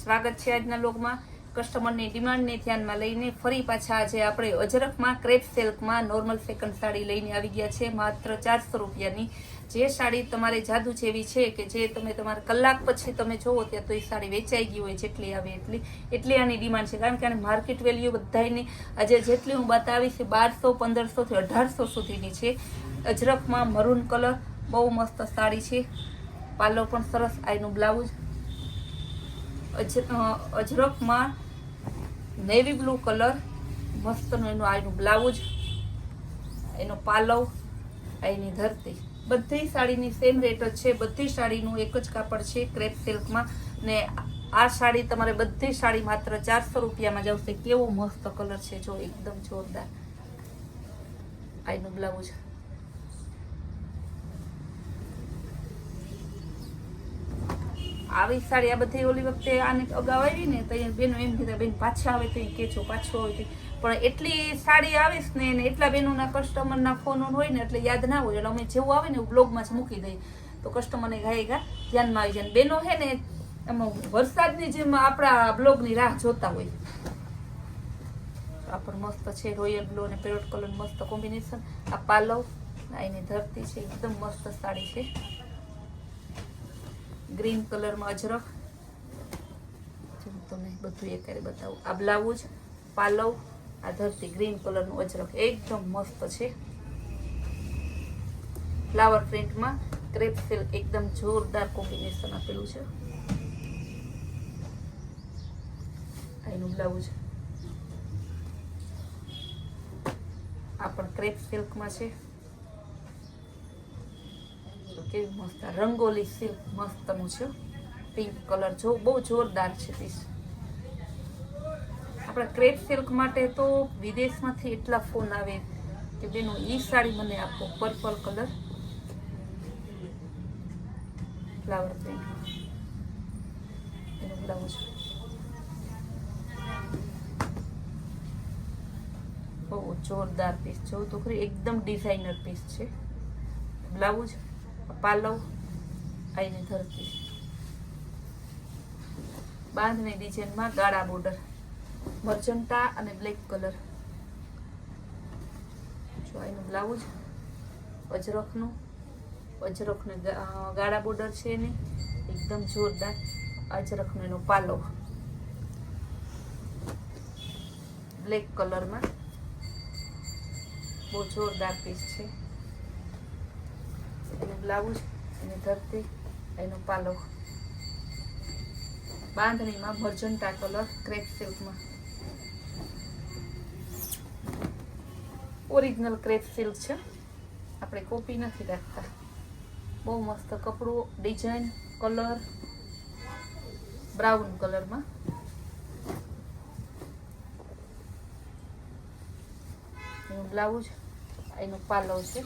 સ્વાગત છે આજના લોગમાં। કસ્ટમરની ડિમાન્ડને ધ્યાનમાં લઈને ફરી પાછા આજે આપણે અજરખમાં ક્રેપ સિલ્કમાં નોર્મલ સેકન્ડ સાડી લઈને આવી ગયા છે માત્ર 400 રૂપિયાની। જે સાડી તમારે જાદુ જેવી છે કે જે તમે તમારા કલાક પછી તમે જોવો ત્યાં તો એ સાડી વેચાઈ ગઈ હોય, જેટલી આવે એટલી આની ડિમાન્ડ છે। કારણ કે આની માર્કેટ વેલ્યુ બધાની આજે જેટલી હું બતાવીશ 1200, 1500 થી 1800 સુધીની છે। અજરખમાં મરૂન કલર બહુ મસ્ત સાડી છે, પાલો પણ સરસ, આનું બ્લાઉઝ અજરખમાં નેવી બ્લુ કલર મસ્તનો એનું આનું બ્લાઉઝ, એનો પાલવ, એની ધરતી, બધી સાડીની સેમ રેટ જ છે। બધી સાડીનું એક જ કાપડ છે ક્રેપ સિલ્કમાં ને આ સાડી તમારે બધી સાડી માત્ર 400 રૂપિયામાં જ આવશે। કેવો મસ્ત કલર છે જો, એકદમ જોરદાર, આનું બ્લાઉઝ, આવી સાડી આ બધી ઓલી વખતે આને અગાઉ આવી ને તો બેનો એમ કીધા બેન પાછા આવે તો કેજો, પાછો આવે પણ એટલી સાડી આવીશ ને એટલા બેનોના કસ્ટમરના ફોન હોય ને એટલે યાદ ના હોય, એટલે અમે જેવું આવે ને એવું બ્લોગમાં જ મૂકી દઈએ તો કસ્ટમરને ઘાયગા ધ્યાનમાં આવી જાય। બેનો હે ને એમાં વરસાદની જેમ આપણા બ્લોગની રાહ જોતા હોય। આ પણ મસ્ત છે, રોયલ બ્લુ અને પેરોટ કલર મસ્ત કોમ્બિનેશન, આ પાલવ, એની ધરતી છે, એકદમ મસ્ત સાડી છે। ગ્રીન કલરમાં અજરખ, તમને બધું એક બતાવું, આ બ્લાઉઝ, પાલવ, આ ધરતી, ગ્રીન કલરનું અજરખ એકદમ મસ્ત છે। ફ્લાવર પ્રિન્ટમાં ક્રેપ સિલ્ક એકદમ જોરદાર કોમ્બિનેશન આપેલું છે, એનું બ્લાઉઝ, આ પણ ક્રેપ સિલ્કમાં છે, કેવી મસ્ત રંગોલી સિલ્ક મસ્તનું છે, પિંક કલર જો બહુ જોરદાર છે પીસ। આપણા ક્રેપ સિલ્ક માટે તો વિદેશમાંથી એટલા ફોન આવે કે બેનો ઈ સાડી મને આપો, પર્પલ કલર ફ્લાવર પ્રિન્ટ, એનું બ્લાઉઝ બહુ જોરદાર પીસ, જોઉં તો ખરી એકદમ ડિઝાઇનર પીસ છે। બ્લાઉઝ, પાલવ, આની ધરતી, બાંધણી ડિઝાઇનમાં ગાળા બોર્ડર, મર્જન્ટા અને બ્લેક કલર, જો એનું બ્લાઉઝ અજરખનું ગાળા બોર્ડર છે એની એકદમ જોરદાર, અજરખનો એનો પાલવ બ્લેક કલરમાં બહુ જોરદાર પીસ છે, એનું બ્લાઉઝ, એની ધરતી, એનો પાલવ, બાંધણીમાં મર્જન્ટા કલર ક્રેપ સિલ્કમાં, ઓરિજિનલ ક્રેપ સિલ્ક છે, આપણે કોપી નથી રાખતા। બહુ મસ્ત કપડું, ડિઝાઇન, કલર બ્રાઉન કલરમાં, એનું બ્લાઉઝ, એનું પાલવ છે,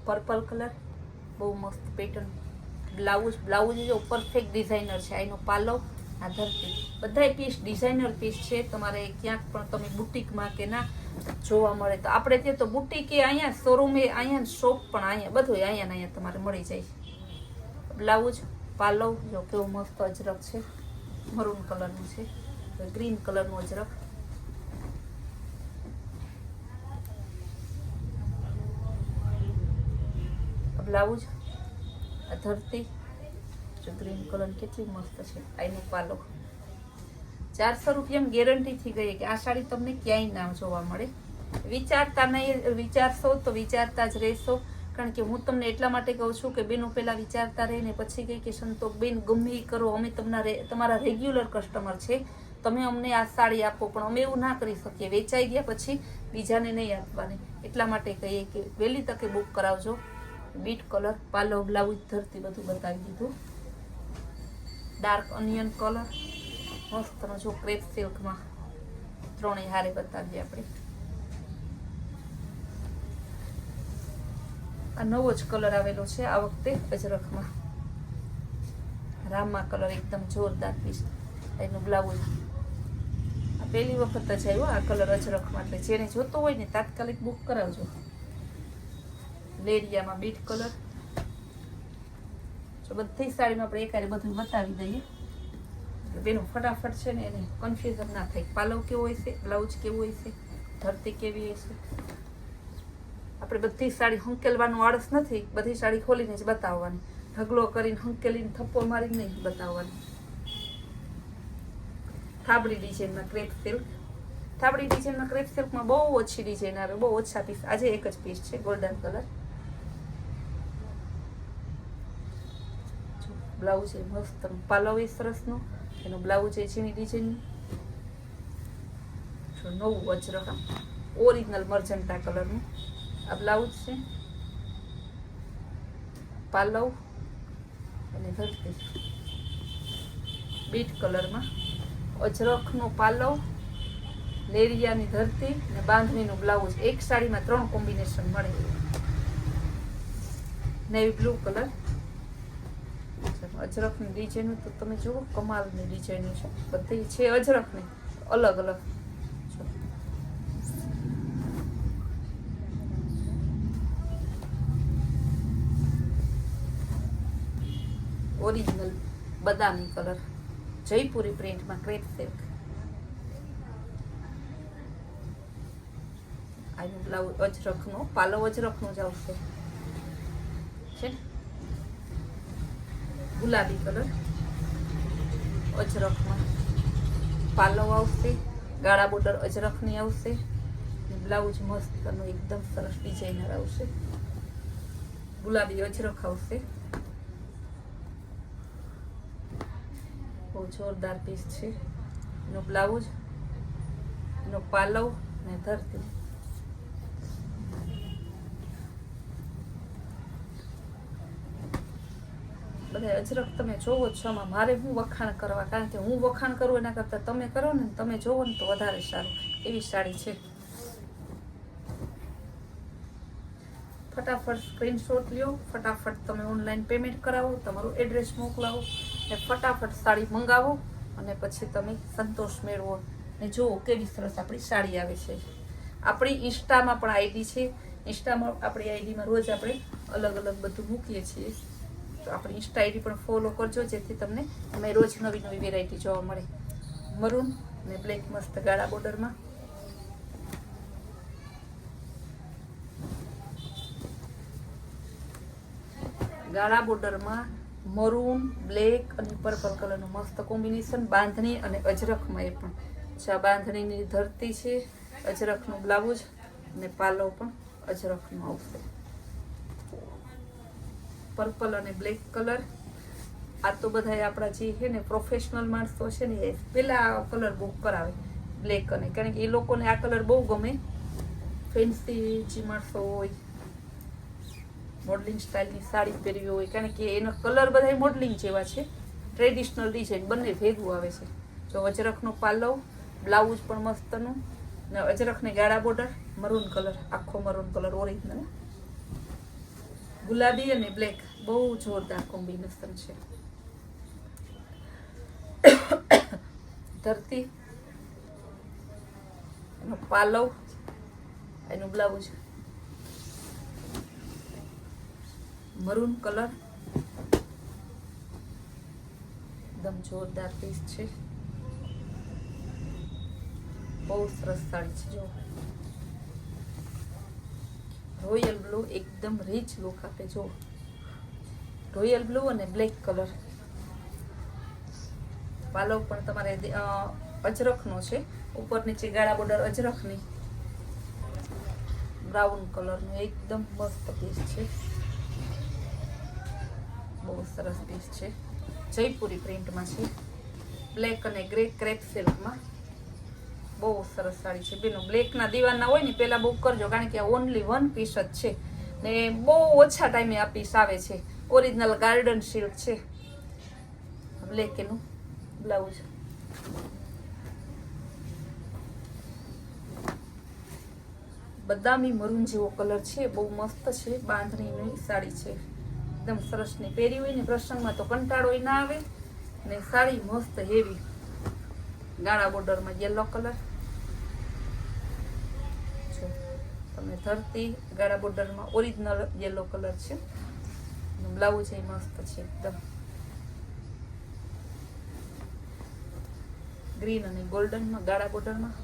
પર્પલ કલર બહુ મસ્ત પેટર્ન, બ્લાઉઝ જો પરફેક્ટ ડિઝાઇનર છે, એનો પાલવ, આ ધરતી, બધા પીસ ડિઝાઇનર પીસ છે। તમારે ક્યાંક પણ તમે બુટીકમાં કે ના જોવા મળે તો આપણે ત્યાં તો બુટીક એ અહીંયા શોરૂમ એ અહીંયા, શોપ પણ અહીંયા, બધું અહીંયા તમારે મળી જાય। બ્લાઉઝ, પાલવ જો કેવો મસ્ત અજરખ છે, મરૂન કલરનું છે, ગ્રીન કલરનું અજરખ, બ્લાઉઝ, આ ધરતી જો ગ્રીન કલર કેટલી મસ્ત છે, આનું પાલો 400 રૂપિયામાં ગેરંટીથી ગઈ કે આ સાડી તમને ક્યાંય ના જોવા મળે। વિચારતા નહીં, વિચારશો તો વિચારતા જ રહેશો। કારણ કે હું તમને એટલા માટે કહું છું કે બેનો પહેલા વિચારતા રહીને પછી કહી કે સંતોષ બેન ગમે એ કરો, અમે તમારા રેગ્યુલર કસ્ટમર છે, તમે અમને આ સાડી આપો, પણ અમે એવું ના કરી શકીએ, વેચાઈ ગયા પછી બીજાને નહીં આપવાની। એટલા માટે કહીએ કે વહેલી તકે બુક કરાવજો। બીટ કલર, પાલવ, બ્લાઉઝ, ધરતી બધું બતાવી દીધું। ડાર્ક ઓનિયન કલર મસ્તનો જો ક્રેપ સિલ્કમાં ત્રણેય હારે બતાવીએ આપણે। આ નવો જ કલર આવેલો છે આ વખતે અજરખમાં, રામા કલર એકદમ જોરદાર પીસ, એનું બ્લાઉઝ, આ પહેલી વખત જ આવ્યો આ કલર અજરખમાં, એટલે જેને જોતો હોય ને તાત્કાલિક બુક કરાવજો। લેરિયામાં બીટ કલર. તો બધી સાડીમાં આપણે એકારે બધું બતાવી દઈએ એટલે બેનું ફટાફટ છે ને એને કન્ફ્યુઝન ના થાય. પાલવ કેવો હોય છે, બ્લાઉઝ કેવું હોય છે, ધરતી કેવી હોય છે. આપણે બધી સાડી હંકેલવાનું આળસ નથી, બધી સાડી ખોલીને જ બતાવવાની, ઢગલો કરીને હંકેલીને થપ્પો મારીને નહીં બતાવવાની. થાબડી ડિઝાઇનમાં ક્રેપ સિલ્ક. થાબડી ડિઝાઇનમાં ક્રેપ સિલ્કમાં બહુ ઓછી ડિઝાઇન આવે, બહુ ઓછા પીસ. આજે એક જ પીસ છે ગોલ્ડન કલર. બ્લાઉઝ એ મસ્ત, પાલવ એ સરસનો, એનો બ્લાઉઝ એ ઝીણી ડિઝાઇનનું. જો નવું અજરક ઓરિજિનલ મર્જન્ટા કલરનું આ બ્લાઉઝ છે. પાલવ અને ધરતી બીટ કલરમાં, અજરખનો પાલવ, લેરિયાની ધરતી અને બાંધણીનું બ્લાઉઝ. એક સાડીમાં 3 કોમ્બિનેશન મળે. Navy blue colour. અજરખની ડિઝાઇન તો તમે જુઓ, કમાલની ડિઝાઇન છે. બધી છે અજરખની, અલગ અલગ. ઓરિજિનલ બદામી કલર, જયપુરી પ્રિન્ટમાં ક્રેપ સિલ્ક. આનું બ્લાઉઝ અજરખનો, પાલવ અજરખનો જ આવશે છે. ગુલાબી કલર, અજરખમાં પાલવ આવશે, ગાળા બોર્ડર અજરખની આવશે. બ્લાઉઝ મસ્ત એકદમ સરસ ડિઝાઇનર આવશે. ગુલાબી અજરખ આવશે. બહુ જોરદાર પીસ છે. એનો બ્લાઉઝ, એનો પાલવ ને ધરતી. બધા અજરખ તમે જોવો જ છો. મારે હું વખાણ કરવા, કારણ કે હું વખાણ કરું એના કરતાં તમે કરો ને, તમે જોવો ને તો વધારે સારું. એવી સાડી છે. ફટાફટ સ્ક્રીનશોટ લ્યો, ફટાફટ તમે ઓનલાઈન પેમેન્ટ કરાવો, તમારું એડ્રેસ મોકલાવો ને ફટાફટ સાડી મંગાવો અને પછી તમે સંતોષ મેળવો ને જુઓ કેવી સરસ આપણી સાડી આવે છે. આપણી ઇન્સ્ટામાં પણ આઈડી છે. ઇન્સ્ટામાં આપણી આઈડીમાં રોજ આપણે અલગ અલગ બધું મૂકીએ છીએ. તો આપણી ઇન્સ્ટા આઈડી પણ ફોલો કરજો, જેથી તમને અમે રોજ નવી નવી વેરાયટી જોવા મળે. મરૂન ને બ્લેક મસ્ત ગાળા બોર્ડરમાં. ગાળા બોર્ડરમાં મરૂન, બ્લેક અને પર્પલ કલરનું મસ્ત કોમ્બિનેશન. બાંધણી અને અજરખમાં એ પણ છે. બાંધણીની ધરતી છે, અજરખનું બ્લાઉઝ અને પાલવ પણ અજરખનું આવશે. પર્પલ અને બ્લેક કલર. આ તો બધા આપણા જે છે ને પ્રોફેશનલ માણસો છે ને, એ પેલા આ કલર બુક કરાવે બ્લેક, અને કારણ કે એ લોકોને આ કલર બહુ ગમે. ફેન્સી જે માણસો હોય, મોડલિંગ સ્ટાઇલની સાડી પહેરવી હોય, કારણ કે એનો કલર બધા મોડલિંગ જેવા છે. ટ્રેડિશનલ ડિઝાઇન બંને ભેગું આવે છે. જો અજરખનો પાલવ, બ્લાઉઝ પણ મસ્તનું ને અજરખને ગાળા બોર્ડર, મરૂન કલર, આખો મરૂન કલર ઓરિજિનલ. ગુલાબી અને બ્લેક બહુ જોરદાર કોમ્બિનેશન છે. ધરતી, એનો પાલવ, એનું બ્લાઉઝ મરૂન કલર. એકદમ જોરદાર પીસ છે. બહુ સરસ સાડી છે. જો રોયલ બ્લુ, એકદમ રીચ લુક આપે. જો રોયલ બ્લુ અને બ્લેક કલર. પાલવ પણ તમારે અજરખનો છે, ઉપર નીચે ગાળા બોર્ડર અજરખની. બ્રાઉન કલરનું એકદમ મસ્ત પીસ છે. બહુ સરસ પીસ છે. જયપુરી પ્રિન્ટમાં છે. બ્લેક અને ગ્રે ક્રેપ સિલ્કમાં બહુ સરસ સાડી છે. બેનો બ્લેકના દીવાના હોય ને પહેલાં બુક કરજો, કારણ કે આ ઓનલી 1 પીસ જ છે ને બહુ ઓછા ટાઈમે આ પીસ આવે છે. ઓરિજિનલ ગાર્ડન સિલ્ક છે. બ્લેક એનું બ્લાઉઝ. બદામી મરૂન જેવો કલર છે, બહુ મસ્ત છે. બાંધણીની સાડી છે, એકદમ સરસની. પહેરી હોય ને પ્રસંગમાં તો કંટાળો ના આવે ને સાડી મસ્ત હેવી. ગાળા બોર્ડરમાં યલો કલર. જો અને ધરતી ગાળા બોર્ડરમાં ઓરિજિનલ યેલો કલર છે. બ્લાઉઝ એ મસ્ત છે એકદમ ગ્રીન અને ગોલ્ડનમાં ગાળા બોર્ડરમાં.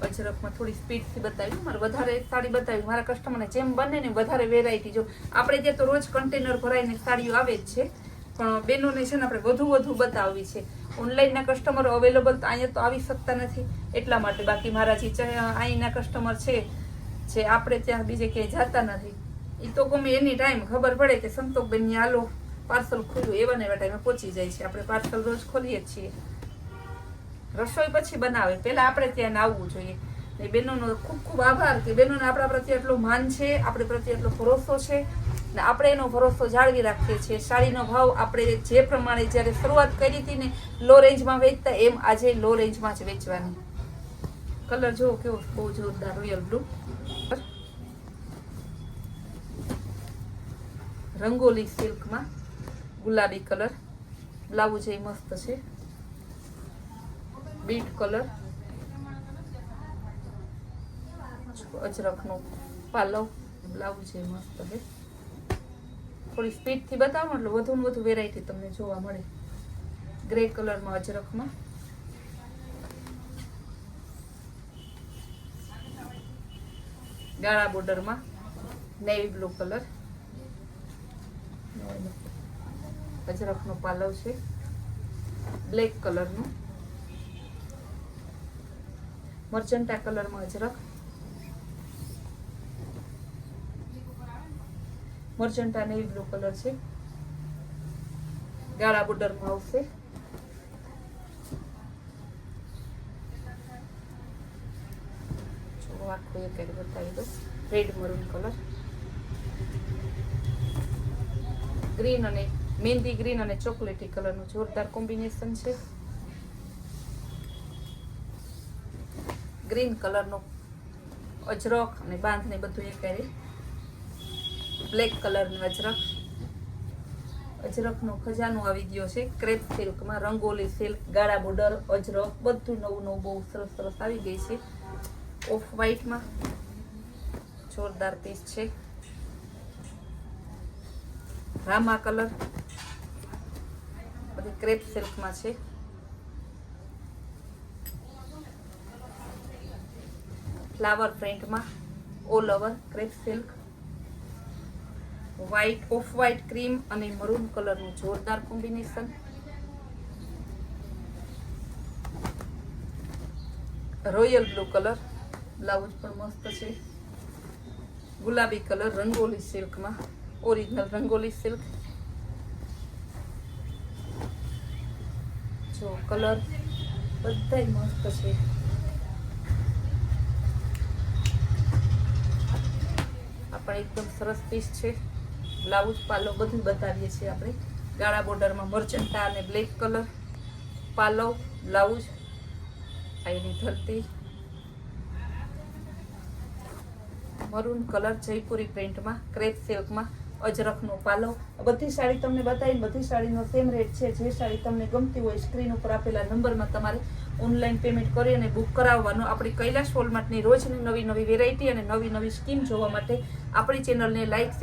અજરકમાં થોડી સ્પીડથી બતાવી, મારે વધારે સાડી બતાવી મારા કસ્ટમરને જેમ બને ને વધારે વેરાયટી. જો આપણે ત્યાં તો રોજ કન્ટેનર ભરાઈને સાડીઓ આવે જ છે, પણ બહેનોને છે ને આપણે વધુ બતાવવી છે. ઓનલાઈનના કસ્ટમર અવેલેબલ તો અહીંયા તો આવી શકતા નથી એટલા માટે. બાકી મારા જે અહીંના કસ્ટમર છે જે આપણે ત્યાં બીજે ક્યાંય જતા નથી, એ તો ગમે એની ટાઈમ ખબર પડે કે સંતોકબેન ની આલો પાર્સલ ખુલ્યું એવા ને એવા ટાઈમે પહોંચી જાય છે. આપણે પાર્સલ રોજ ખોલીએ જ છીએ. રસોઈ પછી બનાવે, પહેલા આપણે ત્યાં આવવું જોઈએ. ને બહેનોનો ખૂબ ખૂબ આભાર કે બહેનોને આપણા પ્રત્યે એટલું માન છે, આપણે પ્રત્યે એટલો ભરોસો છે ને આપણે એનો ભરોસો જાળવી રાખીએ છીએ. સાડીનો ભાવ આપણે જે પ્રમાણે જ્યારે શરૂઆત કરી હતી ને લો રેન્જમાં વેચતા, એમ આજે લો રેન્જમાં જ વેચવાની. કલર જો કેવો બહુ જોરદાર રોયલ બ્લુ, રંગોલી સિલ્કમાં ગુલાબી કલર. બ્લાઉઝ એ મસ્ત છે, બીટ કલર, અજરકનો પાલવ, બ્લાઉઝ એ મસ્ત છે. થોડી સ્પીડથી બતાવો એટલે વધુ ને વધુ વેરાયટી તમને જોવા મળે. ગ્રે કલરમાં અજરકમાં, ગાળા બોર્ડરમાં નેવી બ્લુ કલર, અજરકનો પાલવ છે, બ્લેક કલરનું, મર્ચન્ટા કલરમાં અજરક, મર્ચન્ટા નેવી બ્લુ કલર છે, ગાળા બોર્ડરમાં આવશે. આખું એક બતાવી દો. રેડ મરૂન કલર, ગ્રીન અને મહેંદી ગ્રીન અને ચોકલેટી કલરનું જોરદાર કોમ્બિનેશન છે. ગ્રીન કલરનો અજરક અને બાંધને બધું એક કરી. બ્લેક કલરનું અજરક, અજરકનો ખજાનો આવી ગયો છે ક્રેપ સિલ્કમાં. રંગોલી સિલ્ક, ગાળા બોર્ડર, અજરક બધું નવું બહુ સરસ આવી ગઈ છે. ઓફ વ્હાઈટમાં જોરદાર પીસ છે. રામા કલર, બધી ક્રેપ સિલ્કમાં છે. ફ્લાવર પ્રિન્ટમાં all over crepe silk. White, off white, cream અને મરૂન કલરનું જોરદાર combination. Royal blue colour, blouse પણ મસ્ત છે. ગુલાબી કલર રંગોલી સિલ્કમાં, ઓરિજિનલ રંગોલી સિલ્ક. જો કલર બધાય મસ્ત છે. આ પણ એકદમ સરસ પીસ છે. બ્લાઉઝ પાલો બધું બતાવીએ છીએ આપણે. ગાળા બોર્ડરમાં મર્ચન્ટા અને બ્લેક કલર પાલો, બ્લાઉઝ આઈની ધરતી, મરૂન કલર જયપુરી પ્રિન્ટમાં ક્રેપ સિલ્કમાં, અજરકનો પાલો. બધી સાડી તમને બતાવી, બધી સાડીનો સેમ રેટ છે. જે સાડી તમને ગમતી હોય સ્ક્રીન ઉપર આપેલા નંબરમાં તમારે ઓનલાઈન પેમેન્ટ કરી અને બુક કરાવવાનું. આપણી કૈલાશ વોલમાર્ટની રોજની નવી વેરાયટી અને નવી સ્કીમ જોવા માટે આપણી ચેનલને લાઈક, શેર